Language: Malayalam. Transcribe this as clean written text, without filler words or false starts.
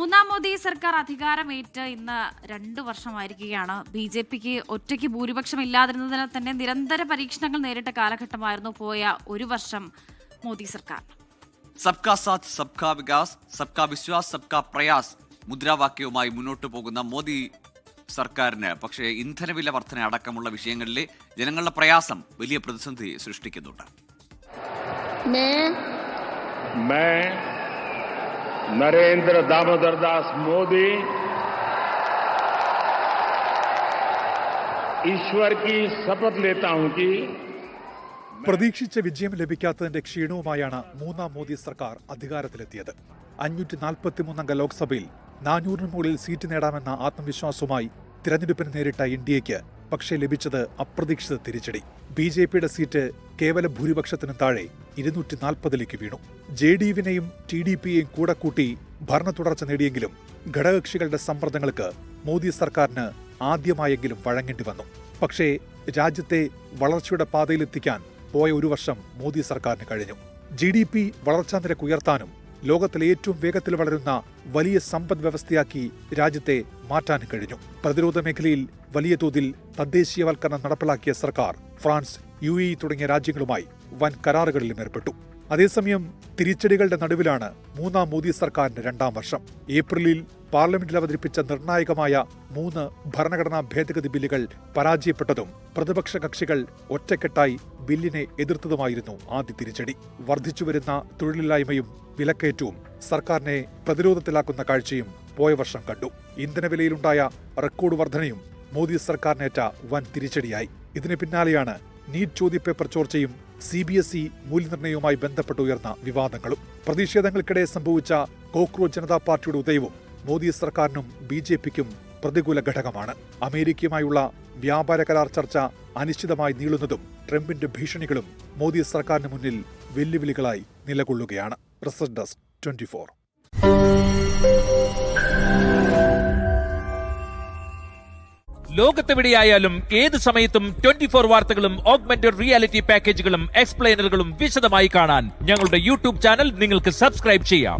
മൂന്നാം മോദി സർക്കാർ അധികാരമേറ്റ് ഇന്ന് 2 വർഷമായിരിക്കുകയാണ്. ബി.ജെ.പിക്ക് ഒറ്റയ്ക്ക് ഭൂരിപക്ഷം ഇല്ലാതിരുന്നതിനാൽ തന്നെ നിരന്തര പരീക്ഷണങ്ങൾ നേരിട്ട കാലഘട്ടമായിരുന്നു പോയ 1 വർഷം മോദി സർക്കാർ. സബ്കാ സാത്ത് സബ്കാ വികാസ് സബ്കാ വിശ്വാസ് സബ്കാ പ്രയാസ് മുദ്രാവാക്യവുമായി മുന്നോട്ടു പോകുന്ന മോദി സർക്കാരിന് പക്ഷേ ഇന്ധനവില വർധന അടക്കമുള്ള വിഷയങ്ങളിലെ ജനങ്ങളുടെ പ്രയാസം വലിയ പ്രതിസന്ധി സൃഷ്ടിക്കുന്നുണ്ട്. नरेंद्र दामोदर दास मोदी ईश्वर की शपथ लेता हूं कि പ്രതീക്ഷിച്ച വിജയം ലഭിക്കാത്തതിന്റെ ക്ഷീണവുമായാണ് മൂന്നാം മോദി സർക്കാർ അധികാരത്തിലെത്തിയത്. 543 അംഗ ലോക്സഭയിൽ 400 മുകളിൽ സീറ്റ് നേടാമെന്ന ആത്മവിശ്വാസവുമായി തിരഞ്ഞെടുപ്പിന് നേരിട്ട ഇന്ത്യയ്ക്ക് പക്ഷേ ലഭിച്ചത് അപ്രതീക്ഷിത തിരിച്ചടി. ബി.ജെ.പിയുടെ സീറ്റ് കേവല ഭൂരിപക്ഷത്തിനും താഴെ 240ലേക്ക് വീണു. ജെ.ഡി.യുവിനെയും ടി.ഡി.പിയെയും കൂടെ കൂട്ടി ഭരണ തുടർച്ച നേടിയെങ്കിലും ഘടകകക്ഷികളുടെ സമ്മർദ്ദങ്ങൾക്ക് മോദി സർക്കാരിന് ആദ്യമായെങ്കിലും വഴങ്ങേണ്ടി വന്നു. പക്ഷേ രാജ്യത്തെ വളർച്ചയുടെ പാതയിലെത്തിക്കാൻ പോയ 1 വർഷം മോദി സർക്കാരിന് കഴിഞ്ഞു. ജി.ഡി.പി വളർച്ചാ നിരക്ക് ഉയർത്താനും ലോകത്തിലെ ഏറ്റവും വേഗത്തിൽ വളരുന്ന വലിയ സമ്പദ് വ്യവസ്ഥയാക്കി രാജ്യത്തെ മാറ്റാനും കഴിഞ്ഞു. പ്രതിരോധ മേഖലയിൽ വലിയ തോതിൽ തദ്ദേശീയവൽക്കരണം നടപ്പിലാക്കിയ സർക്കാർ ഫ്രാൻസ്, UAE തുടങ്ങിയ രാജ്യങ്ങളുമായി വൻ കരാറുകളിലും ഏർപ്പെട്ടു. അതേസമയം തിരിച്ചടികളുടെ നടുവിലാണ് മൂന്നാം മോദി സർക്കാരിന്റെ 2ാം വർഷം. ഏപ്രിലിൽ പാർലമെന്റിൽ അവതരിപ്പിച്ച നിർണായകമായ 3 ഭരണഘടനാ ഭേദഗതി ബില്ലുകൾ പരാജയപ്പെട്ടതും പ്രതിപക്ഷ കക്ഷികൾ ഒറ്റക്കെട്ടായി ബില്ലിനെ എതിർത്തതുമായിരുന്നു ആദ്യ തിരിച്ചടി. വർദ്ധിച്ചുവരുന്ന തൊഴിലില്ലായ്മയും വിലക്കയറ്റവും സർക്കാരിനെ പ്രതിരോധത്തിലാക്കുന്ന കാഴ്ചയും പോയ വർഷം കണ്ടു. ഇന്ധനവിലയിലുണ്ടായ റെക്കോർഡ് വർധനയും മോദി സർക്കാരിനേറ്റ വൻ തിരിച്ചടിയായി. ഇതിന് പിന്നാലെയാണ് നീറ്റ് ചോദ്യപേപ്പർ ചോർച്ചയും CBSE മൂല്യനിർണ്ണയവുമായി ബന്ധപ്പെട്ട് ഉയർന്ന വിവാദങ്ങളും. പ്രതിഷേധങ്ങൾക്കിടെ സംഭവിച്ച കോക്രോച്ച് ജനതാ പാർട്ടിയുടെ ഉദയവും മോദി സർക്കാരിനും ബി.ജെ.പിക്കും പ്രതികൂല ഘടകമാണ്. അമേരിക്കയുമായുള്ള വ്യാപാര കരാർ ചർച്ച അനിശ്ചിതമായി നീളുന്നതും ട്രംപിന്റെ ഭീഷണികളും മോദി സർക്കാരിന് മുന്നിൽ വെല്ലുവിളികളായി നിലകൊള്ളുകയാണ്. Research desk 24. ലോകത്തെവിടെയായാലും ഏത് സമയത്തും 24 വാർത്തകളും ഓഗ്മെന്റഡ് റിയാലിറ്റി പാക്കേജുകളും എക്സ്പ്ലെയിനറുകളും വിശദമായി കാണാൻ ഞങ്ങളുടെ യൂട്യൂബ് ചാനൽ നിങ്ങൾക്ക് സബ്സ്ക്രൈബ് ചെയ്യാം.